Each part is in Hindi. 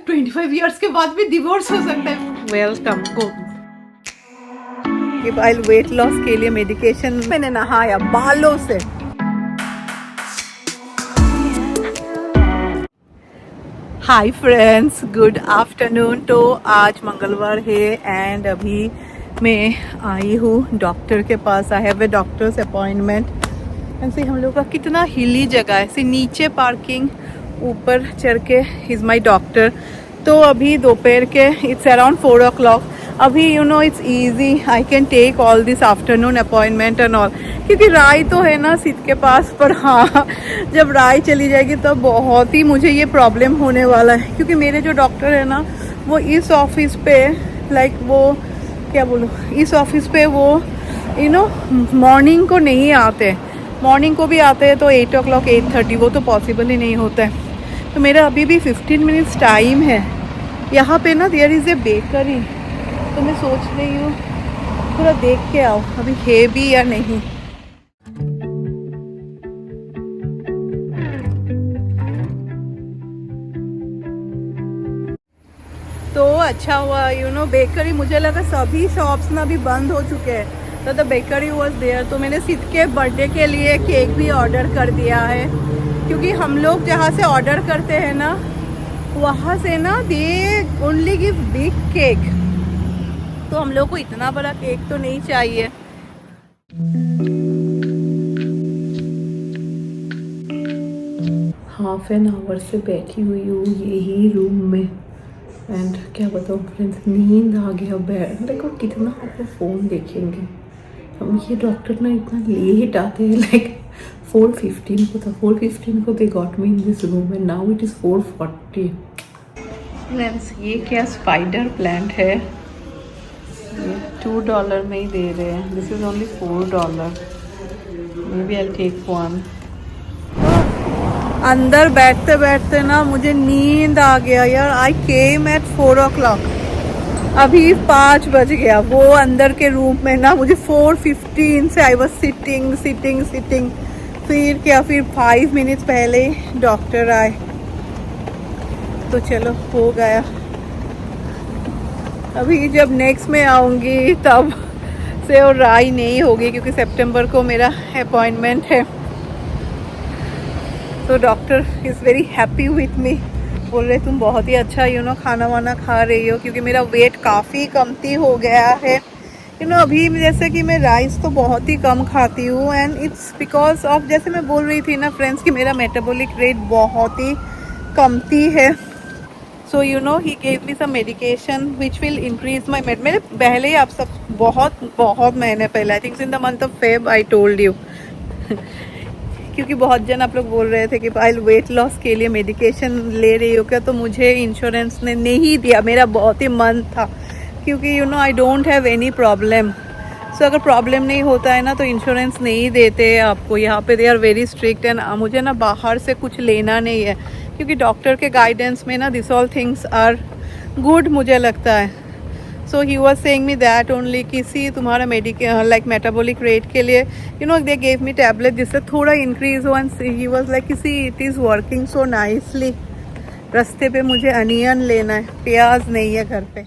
25 इयर्स के बाद भी डिवोर्स हो सकता है। वेलकम गो। वेट लॉस के लिए मेडिकेशन मैंने नहाया बालों से। Hi friends, good afternoon. तो आज मंगलवार है एंड अभी मैं आई हूँ डॉक्टर के पास। I have a doctor's appointment. ऐसे हम लोग का कितना हिली जगह है, ऐसे नीचे पार्किंग, ऊपर चढ़ के इज़ माई डॉक्टर। तो अभी दोपहर के इट्स अराउंड 4 o'clock। अभी you know it's easy, I can take all this afternoon appointment and all, क्योंकि राय तो है ना सीट के पास। पर हाँ, जब राय चली जाएगी तब बहुत ही मुझे ये प्रॉब्लम होने वाला है, क्योंकि मेरे जो डॉक्टर है ना वो इस ऑफिस पे लाइक वो क्या बोलूँ, इस ऑफिस पे वो यू नो मॉर्निंग को नहीं आते। मॉर्निंग को भी आते हैं तो 8 o'clock 8:30, वो तो पॉसिबल ही नहीं होता है। तो मेरा अभी भी 15 मिनट्स टाइम है। यहाँ पे ना देयर इज़ ए बेकरी, तो मैं सोच रही हूँ थोड़ा देख के आओ अभी है भी या नहीं। तो अच्छा हुआ यू नो बेकरी, मुझे लगा सभी शॉप्स ना अभी बंद हो चुके हैं, तो द बेकरी वॉज देयर। तो मैंने सिद्ध के बर्थडे के लिए केक भी ऑर्डर कर दिया है, क्योंकि हम लोग जहाँ से ऑर्डर करते हैं ना वहाँ से ना they only give big cake, तो हम लोग को इतना बड़ा केक तो नहीं चाहिए। हाफ एन आवर से बैठी हुई हूँ यही रूम में एंड क्या बताऊँ फ्रेंड्स, नींद आ गया। बैठ देखो कितना आपको फ़ोन देखेंगे हम। ये डॉक्टर ना इतना लेट आते हैं, लाइक 4:15 को था, 4:15 को they got me in this room and now it is 4:40। Friends ये क्या स्पाइडर प्लांट है, ये $2 में ही दे रहे हैं। This is only $4। Maybe I take one. अंदर बैठते बैठते ना मुझे नींद आ गया यार। आई केम एट 4 o'clock, अभी 5 बज गया। वो अंदर के रूम में ना मुझे 4:15 से आई वॉज सिटिंग। फिर क्या, फिर 5 मिनट्स पहले ही डॉक्टर आए, तो चलो हो गया। अभी जब नेक्स्ट में आऊँगी तब से और राय नहीं होगी, क्योंकि सितंबर को मेरा अपॉइंटमेंट है। तो doctor is very happy with me, बोल रहे तुम बहुत ही अच्छा यू नो खाना वाना खा रही हो, क्योंकि मेरा वेट काफ़ी कमती हो गया है। यू नो अभी जैसे कि मैं राइस तो बहुत ही कम खाती हूँ एंड इट्स बिकॉज ऑफ, जैसे मैं बोल रही थी ना फ्रेंड्स, कि मेरा मेटाबॉलिक रेट बहुत ही कमती है। So you know he gave me some medication which will increase my mate. मैंने पहले ही आप सब बहुत महीने पहले, I think in the month of Feb I told you, क्योंकि बहुत जन आप लोग बोल रहे थे कि भाई वेट लॉस के लिए मेडिकेशन ले रही हो क्या, तो मुझे इंश्योरेंस ने नहीं दिया। मेरा बहुत ही मन था, क्योंकि you know I don't have any problem. So अगर प्रॉब्लम नहीं होता है ना तो इंश्योरेंस नहीं देते आपको। यहाँ पे they are very strict and मुझे ना बाहर से कुछ लेना नहीं है, क्योंकि डॉक्टर के गाइडेंस में ना this all things are good मुझे लगता है। So he was saying me that only, किसी तुम्हारा लाइक मेटाबॉलिक रेट के लिए you know they gave me tablet जिससे थोड़ा इंक्रीज हो। एंड ही वॉज लाइक किसी it is working so nicely. रास्ते पे मुझे अनियन लेना है, प्याज नहीं है घर पे।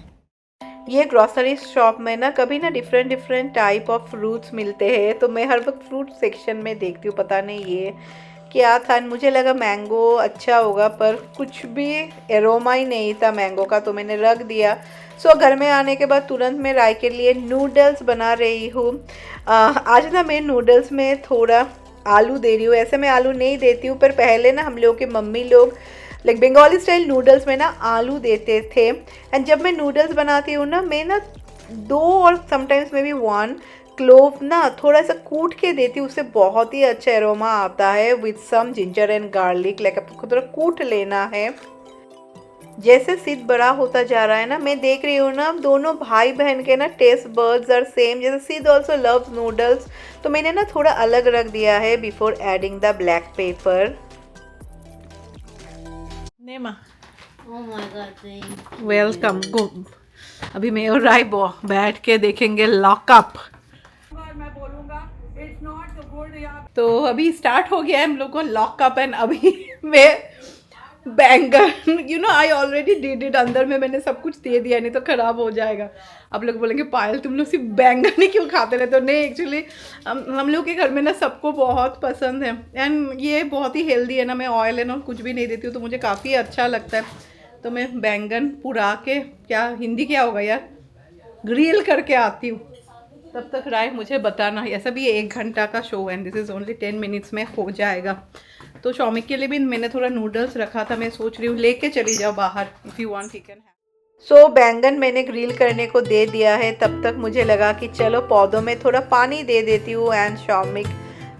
ये ग्रॉसरी शॉप में ना कभी ना डिफरेंट टाइप ऑफ फ्रूट्स मिलते हैं, तो मैं हर वक्त फ्रूट सेक्शन में देखती हूँ। पता नहीं ये क्या था, मुझे लगा मैंगो अच्छा होगा, पर कुछ भी एरोमा ही नहीं था मैंगो का, तो मैंने रख दिया। सो घर में आने के बाद तुरंत मैं राय के लिए नूडल्स बना रही हूँ। आज ना मैं नूडल्स में थोड़ा आलू दे रही हूँ। ऐसे मैं आलू नहीं देती हूँ, पर पहले ना हम लोग के मम्मी लोग लाइक बंगाली स्टाइल नूडल्स में ना आलू देते थे। एंड जब मैं नूडल्स बनाती हूँ ना, मैं ना 2 और समटाइम्स में भी 1 क्लोव ना थोड़ा सा कूट के देती हूँ, उससे बहुत ही अच्छा एरोमा आता है with some ginger and garlic. Like आपको थोड़ा कूट लेना है। जैसे सिद्ध बड़ा होता जा रहा है ना, मैं देख रही हूँ ना दोनों भाई बहन के ना टेस्ट बर्ड्स आर सेम। जैसे सिद्ध ऑल्सो लव्स नूडल्स, तो मैंने ना थोड़ा अलग रख दिया है before adding the black pepper. नेमा वेलकम गो। अभी मैं और राय बैठ के देखेंगे लॉकअप। तो अभी स्टार्ट हो गया है हम लोग को लॉकअप एंड अभी मैं बैंगन, आई ऑलरेडी डिड इट, अंदर में मैंने सब कुछ दे दिया, नहीं तो ख़राब हो जाएगा। आप लोग बोलेंगे पायल तुम लोग सिर्फ बैंगन ही क्यों खाते रहते हो? नहीं, एक्चुअली हम लोग के घर में ना सबको बहुत पसंद है, एंड ये बहुत ही हेल्दी है ना। मैं ऑयल एंड कुछ भी नहीं देती हूँ, तो मुझे काफ़ी अच्छा लगता है। तो मैं बैंगन पुरा के, क्या हिंदी क्या होगा यार, ग्रिल करके आती हूँ। तब तक राय मुझे बताना, ऐसा भी 1 घंटा का शो है, दिस इज़ ओनली 10 मिनट्स में हो जाएगा। तो शौमिक के लिए भी मैंने थोड़ा नूडल्स रखा था, मैं सोच रही हूँ लेके चली जाओ बाहर, if you want you can have. So बैंगन मैंने ग्रिल करने को दे दिया है। तब तक मुझे लगा कि चलो पौधों में थोड़ा पानी दे देती हूँ, and Shoumik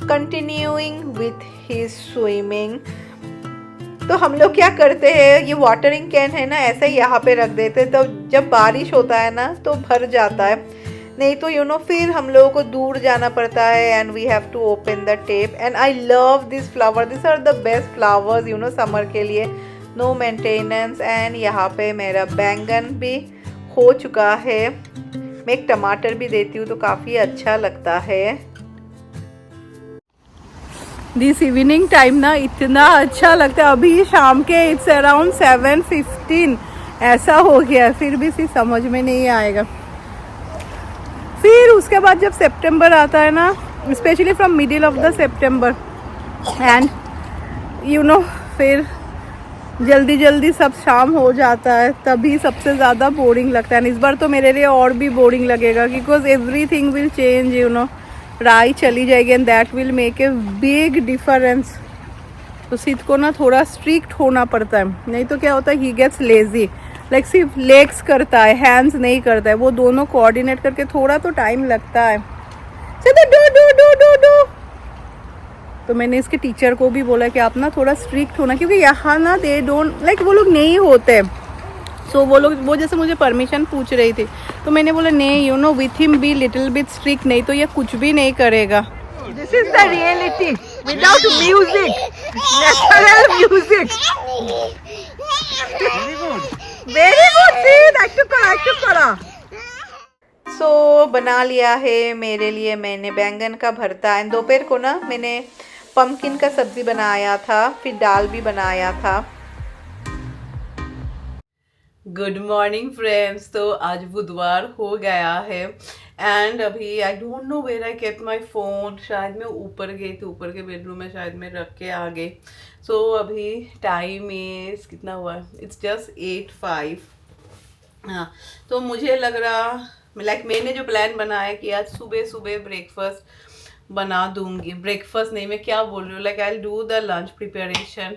continuing with his swimming. तो हम लोग क्या करते हैं, ये वाटरिंग कैन है ना, ऐसे ही यहाँ पे रख देते हैं, तो जब बारिश होता है ना तो भर जाता है। नहीं तो फिर हम लोगों को दूर जाना पड़ता है, and we have to open the tape. And I love this flower, this are the best flowers summer के लिए, नो मेंटेनेंस। एंड यहाँ पे मेरा बैंगन भी हो चुका है। मैं एक टमाटर भी देती हूँ तो काफ़ी अच्छा लगता है। दिस इवनिंग टाइम ना इतना अच्छा लगता है। अभी शाम के इट्स अराउंड 7:15 ऐसा हो गया, फिर भी समझ में नहीं आएगा। फिर उसके बाद जब सितंबर आता है ना, specially from middle of the September, and फिर जल्दी जल्दी सब शाम हो जाता है, तभी सबसे ज़्यादा बोरिंग लगता है। इस बार तो मेरे लिए और भी बोरिंग लगेगा, बिकॉज एवरीथिंग विल चेंज, राई चली जाएगी, and that will make a big difference. तो सिद्ध को ना थोड़ा स्ट्रिक्ट होना पड़ता है, नहीं तो क्या होता है, ही गेट्स लेजी, लाइक सिर्फ लेग्स करता है, हैंड्स नहीं करता है। वो दोनों कोऑर्डिनेट करके थोड़ा तो टाइम लगता है। डो। तो मैंने इसके टीचर को भी बोला कि आप ना थोड़ा स्ट्रिक्ट होना, क्योंकि यहाँ ना दे डोंट लाइक, वो लोग नहीं होते। सो वो जैसे मुझे परमिशन पूछ रही थी, तो मैंने बोला नहीं, with him be little bit strict, नहीं तो ये कुछ भी नहीं करेगा। This is the reality without music, natural music. Very good seed, active करा। सो बना लिया है मेरे लिए मैंने बैंगन का भरता, एंड दोपहर को ना मैंने पम्पकिन का सब्जी बनाया था, फिर दाल भी बनाया था। Good morning friends. तो आज बुधवार हो गया है, एंड अभी I don't know where I kept my phone. शायद मैं ऊपर गई थी, ऊपर के बेडरूम में शायद मैं रख के आ गई। सो अभी टाइम इज कितना हुआ है, इट्स जस्ट 8:05। हाँ, तो मुझे लग रहा लाइक मैंने जो प्लान बनाया कि आज सुबह सुबह ब्रेकफास्ट बना दूंगी, ब्रेकफास्ट नहीं, मैं क्या बोल रही हूँ, like I will do the lunch preparation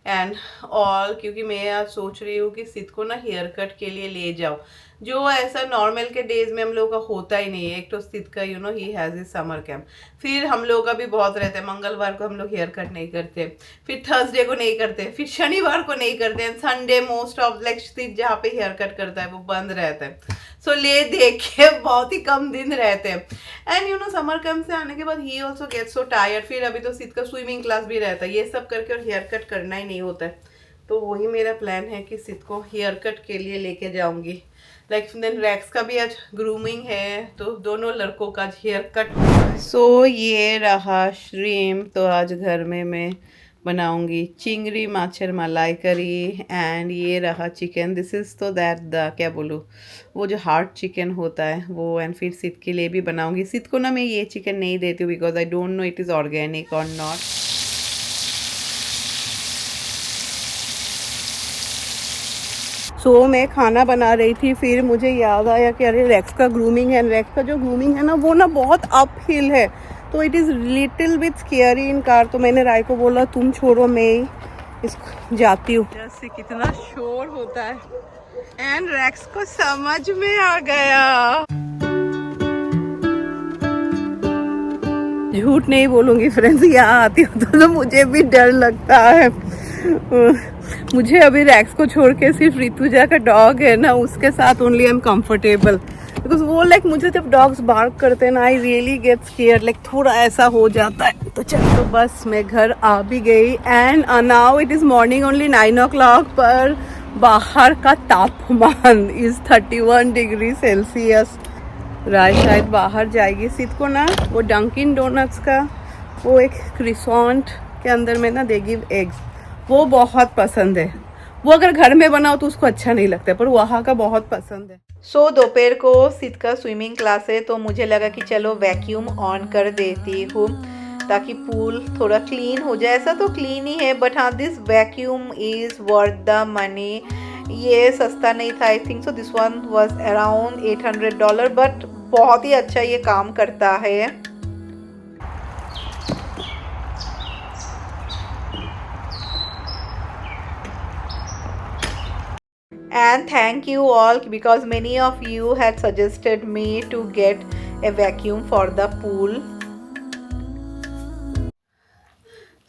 and all, क्योंकि मैं आज सोच रही हूँ कि सिद्ध को ना हेयर कट के लिए ले जाओ, जो ऐसा नॉर्मल के डेज में हम लोग का होता ही नहीं है। एक तो सिद्ध का he has is summer camp, फिर हम लोग का भी बहुत रहता है, मंगलवार को हम लोग हेयर कट नहीं करते, फिर थर्सडे को नहीं करते, फिर शनिवार को नहीं करते, and Sunday most of like सिद्ध जहाँ पे हेयर कट करता है वो बंद रहता है। सो ले देख के बहुत ही कम दिन रहते हैं, एंड समर कैम्प से आने के बाद he also get so tired. फिर अभी तो सिद्ध का स्विमिंग क्लास भी रहता है, ये सब करके और हेयर कट करना ही नहीं होता है। तो वही मेरा प्लान है कि सिद्ध को हेयर कट के लिए लेके जाऊंगी। लाइक देन रैक्स का भी आज ग्रूमिंग है, तो दोनों लड़कों का आज हेयर कट। सो ये रहा श्रिम्प। तो आज घर में मैं बनाऊंगी चिंगड़ी माछर मलाई करी, एंड ये रहा चिकन। दिस इज़ तो दैट द क्या बोलूँ, वो जो हार्ड चिकन होता है वो, एंड फिर सिद्ध के लिए भी बनाऊंगी। सिद्ध को ना मैं ये चिकन नहीं देती हूँ, because I don't no it is organic और नॉट। सो मैं खाना बना रही थी, फिर मुझे याद आया कि अरे रैक्स का ग्रूमिंग है, रैक्स का जो ग्रूमिंग है ना वो ना बहुत अप हिल है, तो it is little bit scary in car. तो मैंने राय को बोला तुम छोड़ो, मैं इसको जाती हूँ। जैसे कितना शोर होता है, एंड रैक्स को समझ में आ गया। झूठ नहीं बोलूँगी फ्रेंड्स, यहाँ आती हूँ तो मुझे भी डर लगता है। मुझे अभी रैक्स को छोड़ के सिर्फ ऋतुजा का डॉग है ना, उसके साथ only I am comfortable, because वो लाइक मुझे जब डॉग्स बार्क करते हैं ना, I really get scared, like थोड़ा ऐसा हो जाता है। तो चलो, तो बस मैं घर आ भी गई, and now it is morning only 9 o'clock, पर बाहर का तापमान इज़ 31 डिग्री सेल्सियस। राय शायद बाहर जाएगी, सिद्ध को ना वो डंकिन डोनट्स का वो एक क्रिसॉन्ट के अंदर में ना दे गिव एग्स, वो बहुत पसंद है। वो अगर घर में बनाओ तो उसको अच्छा नहीं लगता है, पर वहाँ का बहुत पसंद है। सो दोपहर को सिद्ध का स्विमिंग क्लास है, तो मुझे लगा कि चलो वैक्यूम ऑन कर देती हूँ ताकि पूल थोड़ा क्लीन हो जाए। ऐसा तो क्लीन ही है, बट हाँ, this vacuum is worth the money. ये सस्ता नहीं था, I think so this one was around $800, but बहुत ही अच्छा ये काम करता है। And thank you all because many of you had suggested me to get a vacuum for the pool.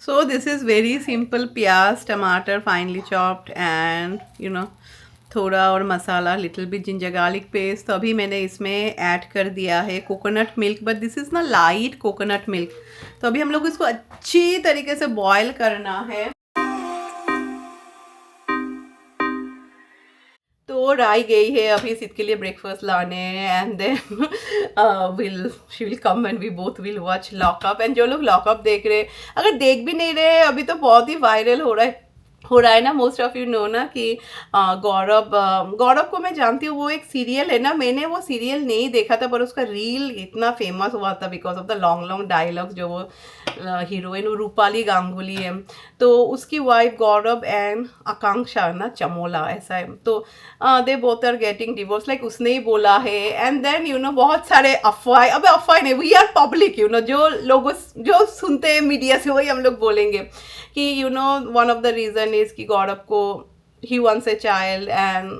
So this is very simple, प्याज टमाटर finely chopped and थोड़ा और मसाला, little bit ginger garlic paste. तो अभी मैंने इसमें ऐड कर दिया है coconut milk, but this is ना लाइट कोकोनट मिल्क। तो अभी हम लोग इसको अच्छी तरीके से बॉयल करना है। तो राई गई है अभी सिद्ध के लिए ब्रेकफास्ट लाने, and then she will come and we both will watch lockup. And जो लोग लॉकअप देख रहे, अगर देख भी नहीं रहे, अभी तो बहुत ही वायरल हो रहा है ना, मोस्ट ऑफ यू नो ना कि गौरव को मैं जानती हूँ। वो एक सीरियल है ना, मैंने वो सीरियल नहीं देखा था, पर उसका रील इतना फेमस हुआ था because of the long long dialogues. जो वो हीरोइन रूपाली गांगुली है, तो उसकी वाइफ गौरव एंड आकांक्षा ना चमोला ऐसा है। तो they both are getting divorce, like उसने ही बोला है। एंड देन बहुत सारे अफवाह, अब अफवाह नहीं, वी आर पब्लिक, जो लोगों जो सुनते हैं मीडिया से वही हम लोग बोलेंगे कि one of the reason is कि गौरव को he wants a child and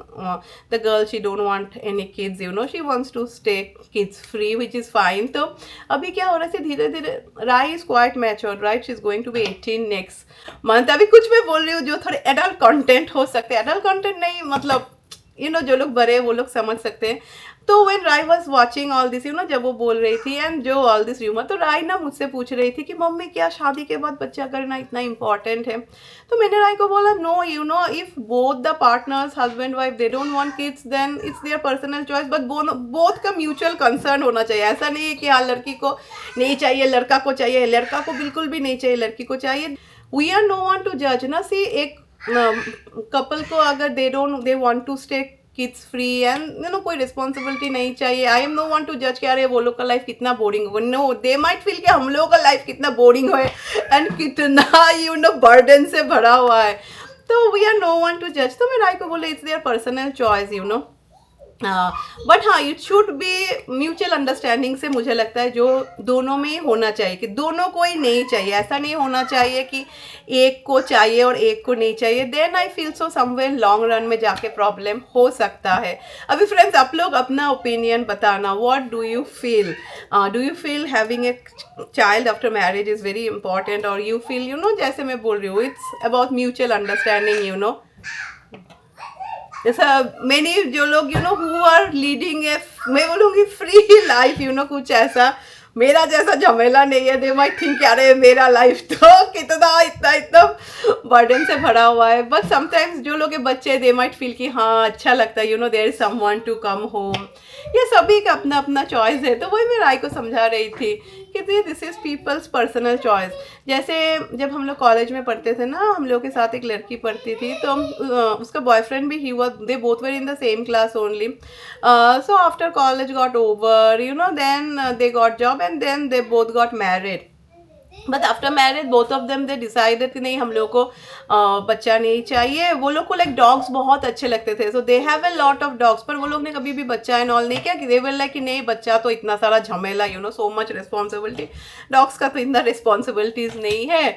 the girl she don't want any kids, she wants to stay kids free, which is fine. तो अभी क्या हो रहा है, धीरे धीरे Rai is quite mature, right? She's going to be 18 next month. अभी कुछ मैं बोल रही हूँ जो थोड़े एडल्ट कंटेंट हो सकते हैं, एडल्ट कंटेंट नहीं मतलब जो लोग बड़े हैं वो लोग समझ सकते हैं। तो when Rai was watching all this, जब वो बोल रही थी एंड जो all this rumor, तो Rai ना मुझसे पूछ रही थी कि मम्मी क्या शादी के बाद बच्चा करना इतना इम्पॉर्टेंट है? तो मैंने Rai को बोला no, if both the partners, husband wife, they don't want kids, then it's their personal choice, but both का म्यूचुअल कंसर्न होना चाहिए। ऐसा नहीं है कि हाँ लड़की को नहीं चाहिए, लड़का को चाहिए, लड़का को बिल्कुल भी नहीं चाहिए, लड़की को चाहिए। We are no one to जज ना। सी एक कपल को अगर they want to stay kids free and कोई रिस्पॉन्सिबिलिटी नहीं चाहिए। I am no one to जज कि अरे वो लोग का लाइफ कितना बोरिंग होगा। नो, दे माइट फील कि हम लोगों का लाइफ कितना बोरिंग है एंड कितना बर्डन से भरा हुआ है। तो we are no one to जज। तो मैं राय को बोले it's their personal choice, but हाँ it should be mutual understanding से मुझे लगता है जो दोनों में होना चाहिए, कि दोनों को ही नहीं चाहिए। ऐसा नहीं होना चाहिए कि एक को चाहिए और एक को नहीं चाहिए। Then I feel so somewhere long run में जाके प्रॉब्लम हो सकता है। अभी फ्रेंड्स आप लोग अपना ओपिनियन बताना, what do you feel having a child after marriage is very important, और यू फील जैसे मैं बोल रही हूँ इट्स अबाउट म्यूचुअल अंडरस्टैंडिंग। जैसा मैंने जो लोग हु आर लीडिंग ए, मैं बोलूँगी फ्री लाइफ, कुछ ऐसा मेरा जैसा झमेला नहीं है। दे माइट थिंक अरे मेरा लाइफ तो कितना इतना बर्डन से भरा हुआ है। बट समटाइम्स जो लोग के बच्चे दे माइट फील कि हाँ अच्छा लगता है, there is someone to come home. ये सभी का अपना अपना चॉइस है। तो वही मैं राय को समझा रही थी कि this is people's personal choice. जैसे जब हम लोग कॉलेज में पढ़ते थे ना, हम लोग के साथ एक लड़की पढ़ती थी, तो उसका बॉयफ्रेंड भी they both were in the same class only. So after college got over, then they got job and then they both got married. But after marriage both of them they decided कि नहीं हम लोग को बच्चा नहीं चाहिए। वो लोग को लाइक डॉग्स बहुत अच्छे लगते थे, so they have a lot of dogs, पर वो लोग ने कभी भी बच्चा एंड ऑल नहीं किया। कि they were like कि नहीं बच्चा तो इतना सारा झमेला, so much responsibility, डॉग्स का तो इतना रिस्पॉन्सिबिलिटीज नहीं है।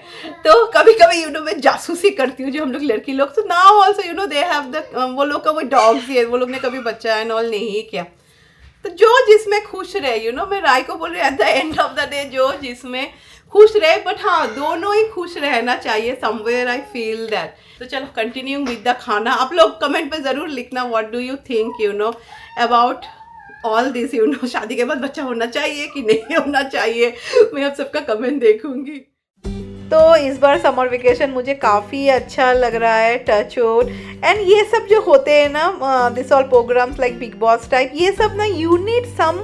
तो कभी कभी मैं जासूसी करती हूँ जो हम लोग लड़की लोग, तो now also they have the वो लोग का वो डॉग्स ही है, वो लोग ने कभी बच्चा एंड ऑल नहीं किया। तो जो जिसमें खुश रहे, मैं राय को बोल रही हूँ at the end of the day जो जिसमें खुश रहे, बट हाँ दोनों ही खुश रहना चाहिए। Somewhere I feel that. तो चलो कंटिन्यूइंग विद द खाना। आप लोग कमेंट पे ज़रूर लिखना what do you think about all this. शादी के बाद बच्चा होना चाहिए कि नहीं होना चाहिए, मैं आप सबका कमेंट देखूंगी। तो इस बार समर वेकेशन मुझे काफ़ी अच्छा लग रहा है, टच वुड। एंड ये सब जो होते हैं ना, this all programs like Bigg Boss type, ये सब ना you need some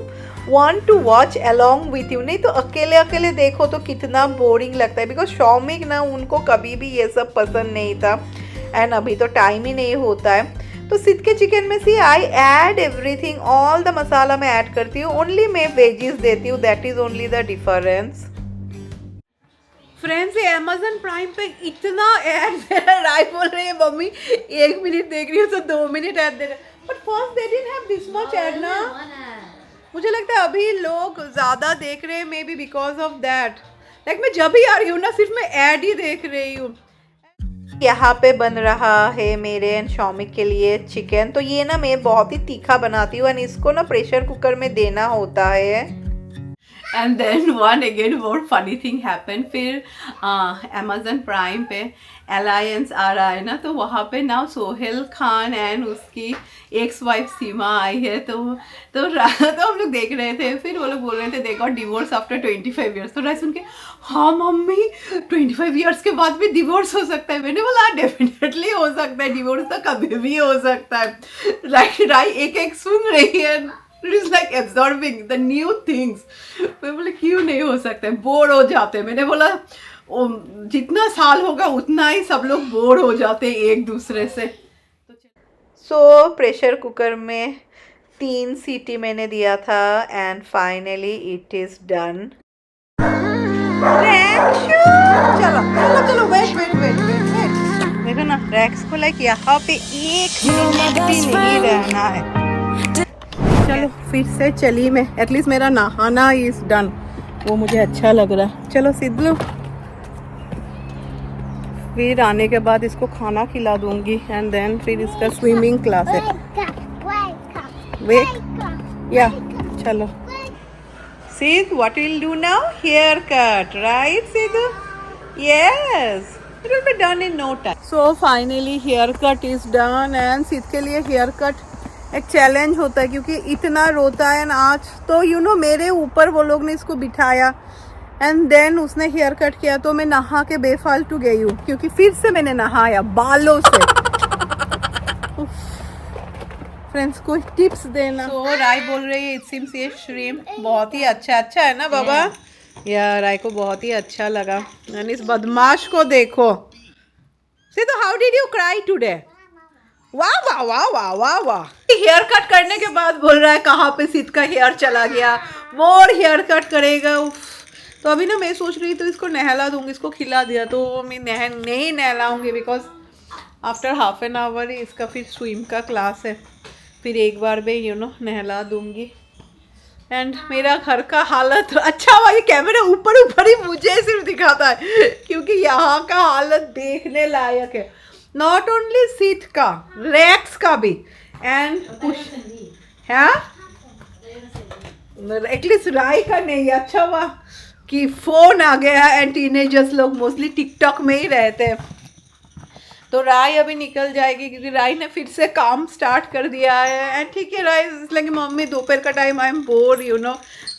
want to watch along with you, नहीं तो अकेले अकेले देखो तो कितना बोरिंग लगता है, बिकॉज शौमिक ना उनको कभी भी ये सब पसंद नहीं था एंड अभी तो टाइम ही नहीं होता है। तो सिद्ध के चिकन में see I add everything, all the masala मैं ऐड करती हूँ, ओनली मैं वेजिस देती हूँ, that is only the difference. Friends ये अमेजन प्राइम पे इतना ऐड दे रहा है, राय बोल रही है मम्मी 1 मिनट देख रही हूँ तो 2 मिनट ऐड दे रहा है, but first they didn't have this much add ना, मुझे लगता है अभी लोग ज़्यादा देख रहे हैं, may be because of that. Like मैं जब भी आ रही हूँ ना सिर्फ मैं ऐड ही देख रही हूँ। यहाँ पे बन रहा है मेरे एंड शौमिक के लिए चिकन, तो ये ना मैं बहुत ही तीखा बनाती हूँ एंड इसको ना प्रेशर कुकर में देना होता है। And then one again more funny thing happen, फिर अमेजन प्राइम पे अलायंस आ रहा है ना, तो वहाँ पे ना सोहेल खान एंड उसकी एक्स वाइफ सीमा आई है, तो हम लोग देख रहे थे, फिर वो लोग बोल रहे थे they got divorce after 25 years, तो राय सुन के हाँ मम्मी 25 ईयर्स के बाद भी डिवोर्स हो सकता है, मैंने बोला डेफिनेटली हो सकता है, डिवोर्स तो कभी भी हो सकता है। राय एक एक सुन रही है, it is like absorbing the new things. मैं बोले क्यों नहीं हो सकता है, बोर हो जाते हैं, मैंने बोला जितना साल होगा उतना ही सब लोग बोर हो जाते हैं एक दूसरे से। सो प्रेशर कुकर में 3 सीटी मैंने दिया था and finally it is done. चलो चलो चलो वेट देखो ना रैक्स को लाइक यहाँ पे 1 मिनट भी नहीं रहना है। चलो फिर से चली मैं, एटलीस्ट मेरा नहाना इज डन, वो मुझे अच्छा लग रहा है। चलो सिद्धू, फिर आने के बाद इसको खाना खिला दूंगी एंड देन फिर इसका स्विमिंग क्लास है। वेक या चलो Sid, what will do now? Haircut, right Sid? Yes, it will be done in no time. So finally haircut is done and Sid के लिए haircut एक चैलेंज होता है क्योंकि इतना रोता है ना। आज तो मेरे ऊपर वो लोग ने इसको बिठाया एंड देन उसने हेयर कट किया, तो मैं नहा के बेफालतू गई हूँ क्योंकि फिर से मैंने नहाया बालों से। फ्रेंड्स को टिप्स देना। तो राय बोल रही है इट सीम्स ये श्रिम्प बहुत ही अच्छा है ना बाबा? या राय को बहुत ही अच्छा लगा। एंड इस बदमाश को देखो। से तो how did you cry today? वाह वाह वाह वाह वाह वाह। हेयर कट करने के बाद बोल रहा है कहाँ पे सिद्ध का हेयर चला गया, मोर हेयर कट करेगा। तो अभी ना मैं सोच रही तो इसको नहला दूंगी, इसको खिला दिया तो मैं नहीं नहलाऊंगी because after half an hour इसका फिर स्विम का क्लास है, फिर एक बार में नहला दूंगी। एंड मेरा घर का हालत अच्छा हुआ ये कैमरा ऊपर ही मुझे सिर्फ दिखाता है क्योंकि यहाँ का हालत देखने लायक है, नॉट ओनली सीट का, रैक्स का भी। एंड कुछ है एटलीस्ट राय का नहीं। अच्छा हुआ कि फ़ोन आ गया एंड टीनेजर्स लोग मोस्टली टिकटॉक में ही रहते हैं। तो राय अभी निकल जाएगी क्योंकि राय ने फिर से काम स्टार्ट कर दिया है। एंड ठीक है राय इसलिए मम्मी दोपहर का time I am bore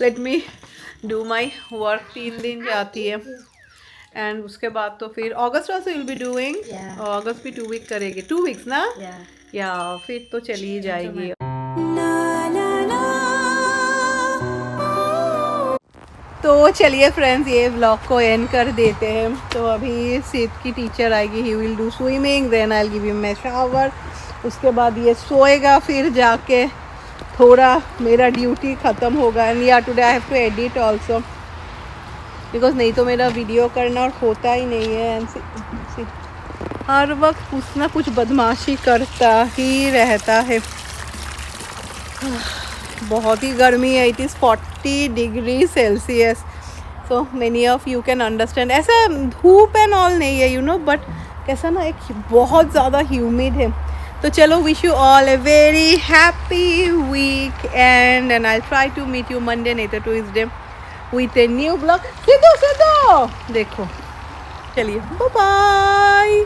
let me do my work. 3 दिन जाती है एंड उसके बाद तो फिर अगस्त ऑल्सो विल बी डूइंग, अगस्त भी 2 वीक करेगी, 2 वीक्स ना या फिर तो चली ही जाएगी। तो चलिए फ्रेंड्स ये व्लॉग को एंड कर देते हैं। तो अभी सिद्ध की टीचर आएगी, he will do swimming, then I will give him a shower, उसके बाद ये सोएगा, फिर जाके थोड़ा मेरा ड्यूटी ख़त्म होगा। And yeah today I have to edit also because नहीं तो मेरा वीडियो करना और होता ही नहीं है। एंड हर वक्त कुछ ना कुछ बदमाशी करता ही रहता है। बहुत ही गर्मी है, it is 40 degree Celsius, so many of you can understand. ऐसा धूप एंड ऑल नहीं है बट कैसा ना एक बहुत ज़्यादा ह्यूमिड है। तो चलो wish you all a very happy weekend I try to meet you Monday नहीं तो Tuesday with a new blog. Siddhu देखो, चलिए बाय बाय।